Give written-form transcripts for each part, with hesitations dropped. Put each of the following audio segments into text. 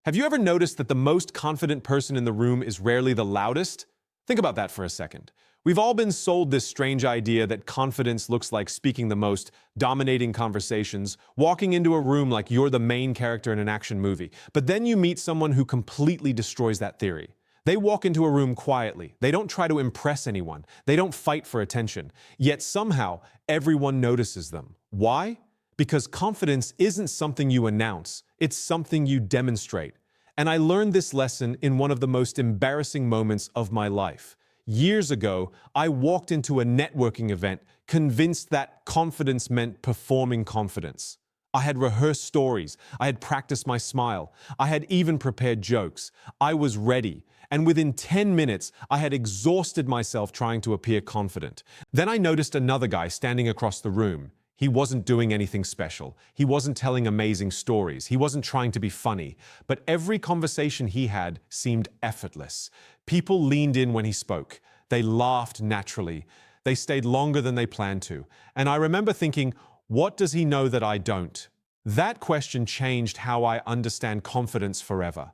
Have you ever noticed that the most confident person in the room is rarely the loudest? Think about that for a second. We've all been sold this strange idea that confidence looks like speaking the most, dominating conversations, walking into a room like you're the main character in an action movie. But then you meet someone who completely destroys that theory. They walk into a room quietly. They don't try to impress anyone. They don't fight for attention. Yet somehow, everyone notices them. Why? Because confidence isn't something you announce, it's something you demonstrate. And I learned this lesson in one of the most embarrassing moments of my life. Years ago, I walked into a networking event convinced that confidence meant performing confidence. I had rehearsed stories, I had practiced my smile, I had even prepared jokes. I was ready, and within 10 minutes, I had exhausted myself trying to appear confident. Then I noticed another guy standing across the room. He wasn't doing anything special. He wasn't telling amazing stories. He wasn't trying to be funny. But every conversation he had seemed effortless. People leaned in when he spoke. They laughed naturally. They stayed longer than they planned to. And I remember thinking, what does he know that I don't? That question changed how I understand confidence forever.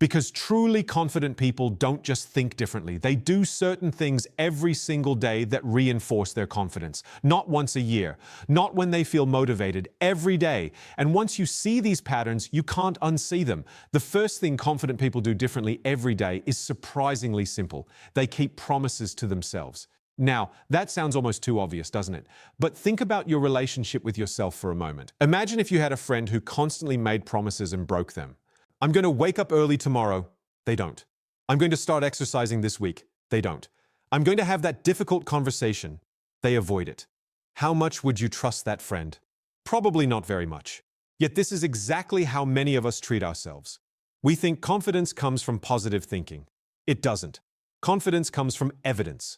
Because truly confident people don't just think differently. They do certain things every single day that reinforce their confidence. Not once a year, not when they feel motivated, every day. And once you see these patterns, you can't unsee them. The first thing confident people do differently every day is surprisingly simple. They keep promises to themselves. Now, that sounds almost too obvious, doesn't it? But think about your relationship with yourself for a moment. Imagine if you had a friend who constantly made promises and broke them. I'm going to wake up early tomorrow. They don't. I'm going to start exercising this week. They don't. I'm going to have that difficult conversation. They avoid it. How much would you trust that friend? Probably not very much. Yet this is exactly how many of us treat ourselves. We think confidence comes from positive thinking. It doesn't. Confidence comes from evidence.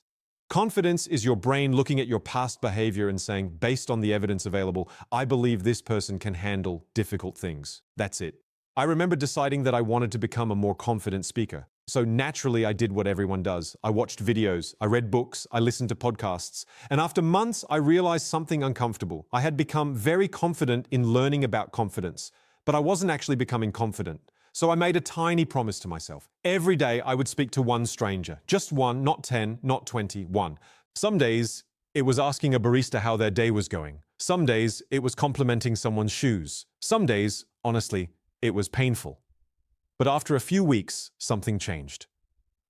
Confidence is your brain looking at your past behavior and saying, based on the evidence available, I believe this person can handle difficult things. That's it. I remember deciding that I wanted to become a more confident speaker. So naturally, I did what everyone does. I watched videos, I read books, I listened to podcasts. And after months, I realized something uncomfortable. I had become very confident in learning about confidence, but I wasn't actually becoming confident. So I made a tiny promise to myself. Every day, I would speak to one stranger. Just one, not 10, not 20, one. Some days, it was asking a barista how their day was going. Some days, it was complimenting someone's shoes. Some days, honestly, it was painful. But after a few weeks, something changed.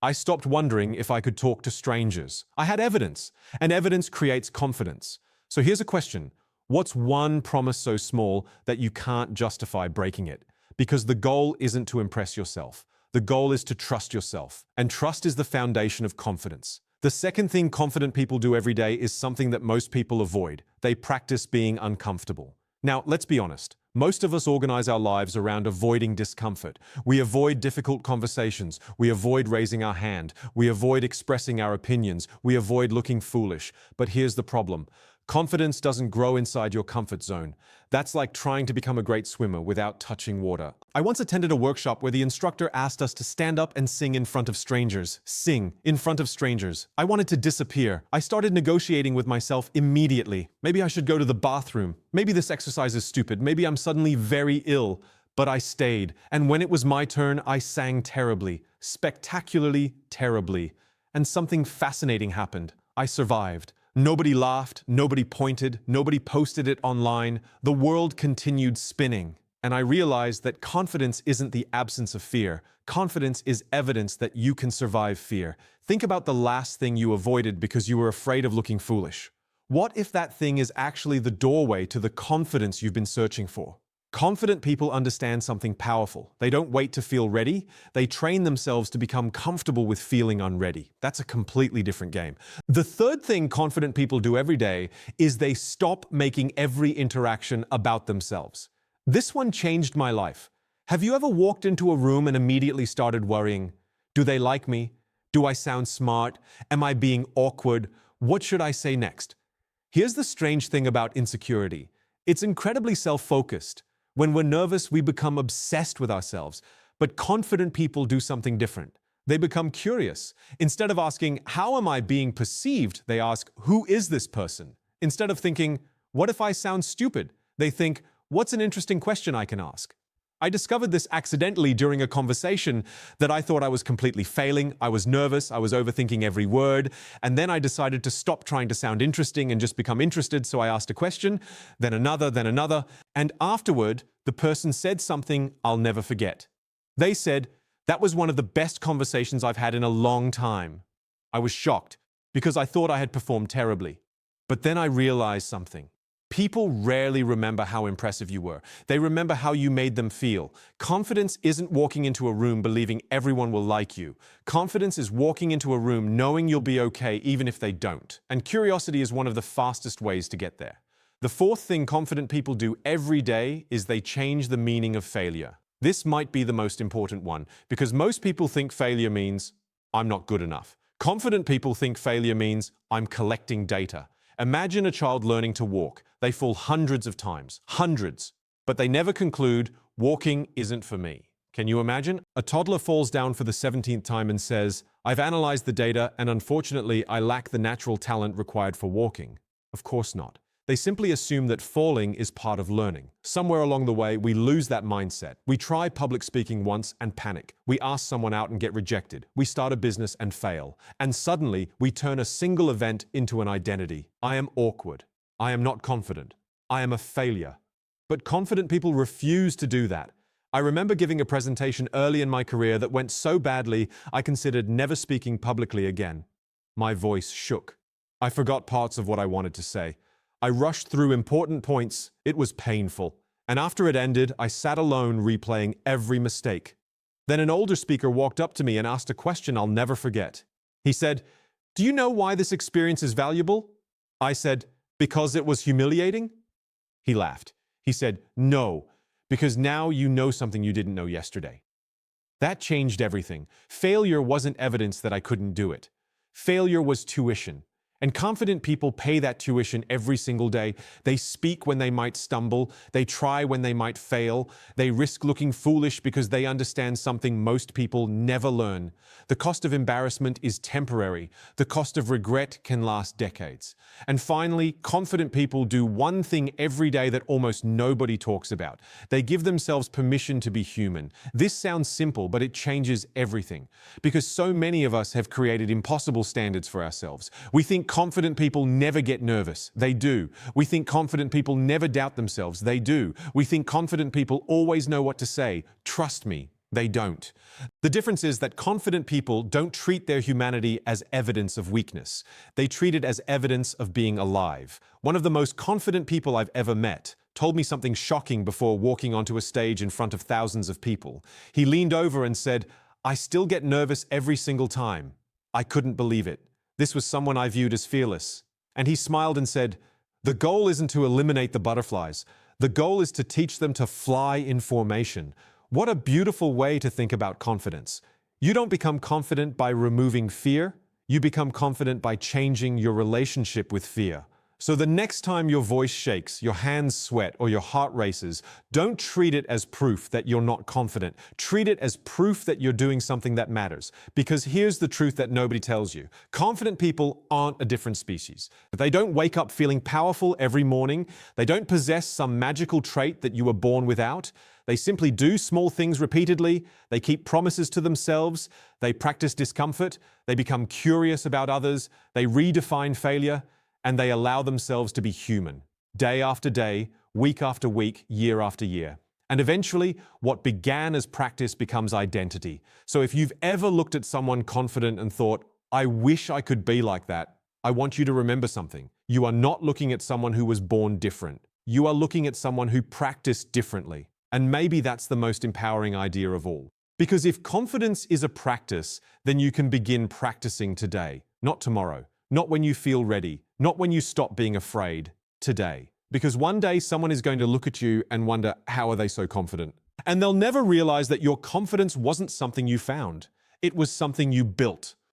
I stopped wondering if I could talk to strangers. I had evidence, and evidence creates confidence. So here's a question. What's one promise so small that you can't justify breaking it? Because the goal isn't to impress yourself. The goal is to trust yourself. And trust is the foundation of confidence. The second thing confident people do every day is something that most people avoid. They practice being uncomfortable. Now, let's be honest. Most of us organize our lives around avoiding discomfort. We avoid difficult conversations. We avoid raising our hand. We avoid expressing our opinions. We avoid looking foolish. But here's the problem. Confidence doesn't grow inside your comfort zone. That's like trying to become a great swimmer without touching water. I once attended a workshop where the instructor asked us to stand up and sing in front of strangers. Sing in front of strangers. I wanted to disappear. I started negotiating with myself immediately. Maybe I should go to the bathroom. Maybe this exercise is stupid. Maybe I'm suddenly very ill. But I stayed. And when it was my turn, I sang terribly. Spectacularly terribly. And something fascinating happened. I survived. Nobody laughed, nobody pointed, nobody posted it online. The world continued spinning. And I realized that confidence isn't the absence of fear. Confidence is evidence that you can survive fear. Think about the last thing you avoided because you were afraid of looking foolish. What if that thing is actually the doorway to the confidence you've been searching for? Confident people understand something powerful. They don't wait to feel ready. They train themselves to become comfortable with feeling unready. That's a completely different game. The third thing confident people do every day is they stop making every interaction about themselves. This one changed my life. Have you ever walked into a room and immediately started worrying? Do they like me? Do I sound smart? Am I being awkward? What should I say next? Here's the strange thing about insecurity. It's incredibly self-focused. When we're nervous, we become obsessed with ourselves. But confident people do something different. They become curious. Instead of asking, how am I being perceived? They ask, who is this person? Instead of thinking, what if I sound stupid? They think, what's an interesting question I can ask? I discovered this accidentally during a conversation that I thought I was completely failing. I was nervous, I was overthinking every word, and then I decided to stop trying to sound interesting and just become interested, so I asked a question, then another, and afterward, the person said something I'll never forget. They said, "That was one of the best conversations I've had in a long time." I was shocked because I thought I had performed terribly. But then I realized something. People rarely remember how impressive you were. They remember how you made them feel. Confidence isn't walking into a room believing everyone will like you. Confidence is walking into a room knowing you'll be okay even if they don't. And curiosity is one of the fastest ways to get there. The fourth thing confident people do every day is they change the meaning of failure. This might be the most important one because most people think failure means, "I'm not good enough." Confident people think failure means, "I'm collecting data." Imagine a child learning to walk. They fall hundreds of times, hundreds, but they never conclude, "Walking isn't for me." Can you imagine? A toddler falls down for the 17th time and says, "I've analyzed the data and unfortunately I lack the natural talent required for walking." Of course not. They simply assume that falling is part of learning. Somewhere along the way, we lose that mindset. We try public speaking once and panic. We ask someone out and get rejected. We start a business and fail. And suddenly, we turn a single event into an identity. I am awkward. I am not confident. I am a failure. But confident people refuse to do that. I remember giving a presentation early in my career that went so badly, I considered never speaking publicly again. My voice shook. I forgot parts of what I wanted to say. I rushed through important points. It was painful. And after it ended, I sat alone replaying every mistake. Then an older speaker walked up to me and asked a question I'll never forget. He said, "Do you know why this experience is valuable?" I said, "Because it was humiliating?" He laughed. He said, "No, because now you know something you didn't know yesterday." That changed everything. Failure wasn't evidence that I couldn't do it. Failure was tuition. And confident people pay that tuition every single day. They speak when they might stumble. They try when they might fail. They risk looking foolish because they understand something most people never learn. The cost of embarrassment is temporary. The cost of regret can last decades. And finally, confident people do one thing every day that almost nobody talks about. They give themselves permission to be human. This sounds simple, but it changes everything. Because so many of us have created impossible standards for ourselves. We think confident people never get nervous. They do. We think confident people never doubt themselves. They do. We think confident people always know what to say. Trust me, they don't. The difference is that confident people don't treat their humanity as evidence of weakness. They treat it as evidence of being alive. One of the most confident people I've ever met told me something shocking before walking onto a stage in front of thousands of people. He leaned over and said, "I still get nervous every single time." I couldn't believe it. This was someone I viewed as fearless. And he smiled and said, "The goal isn't to eliminate the butterflies. The goal is to teach them to fly in formation." What a beautiful way to think about confidence. You don't become confident by removing fear. You become confident by changing your relationship with fear. So the next time your voice shakes, your hands sweat, or your heart races, don't treat it as proof that you're not confident. Treat it as proof that you're doing something that matters. Because here's the truth that nobody tells you. Confident people aren't a different species. They don't wake up feeling powerful every morning. They don't possess some magical trait that you were born without. They simply do small things repeatedly. They keep promises to themselves. They practice discomfort. They become curious about others. They redefine failure. And they allow themselves to be human, day after day, week after week, year after year. And eventually, what began as practice becomes identity. So if you've ever looked at someone confident and thought, "I wish I could be like that," I want you to remember something. You are not looking at someone who was born different. You are looking at someone who practiced differently. And maybe that's the most empowering idea of all. Because if confidence is a practice, then you can begin practicing today, not tomorrow. Not when you feel ready, not when you stop being afraid, today. Because one day someone is going to look at you and wonder, how are they so confident? And they'll never realize that your confidence wasn't something you found. It was something you built.